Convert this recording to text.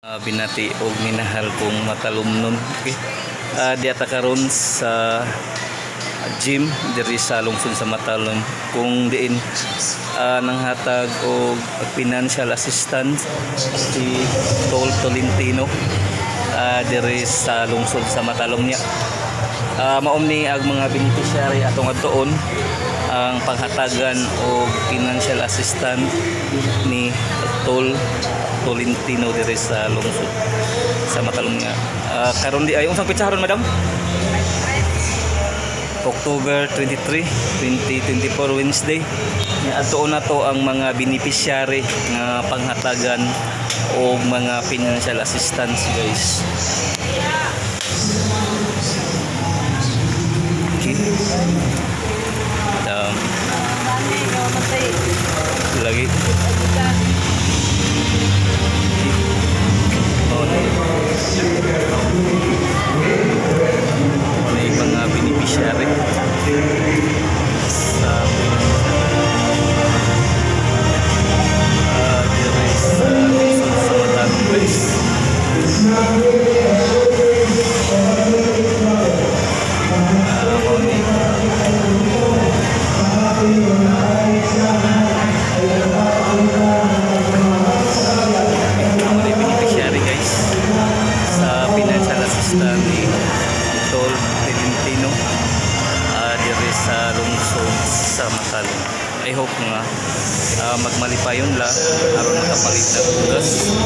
Binati og minahal kong matalumnon. Okay. Diata karon sa gym diri sa lungsod sa Matalom kung diin nanghatag og financial assistance si Tol Tolentino diri sa lungsod sa Matalom niya. Maom ni ang mga beneficiary atong adtoon ang panghatagan og financial assistance ni Tol Tolentino diri sa lungsod sa Matalom nga. Karon di ay unsang petsa karon, madam? October 23, 2024 Wednesday. Adtoon na to ang mga beneficiary nga panghatagan og mga financial assistance, guys. Okay. Lagi. May mga beneficiary sa diri sa Matalom, guys. Ni Tol Tolentino diri sa lungsod sa Matalom. I hope nga magmalipayon la aron makapalit na bugas.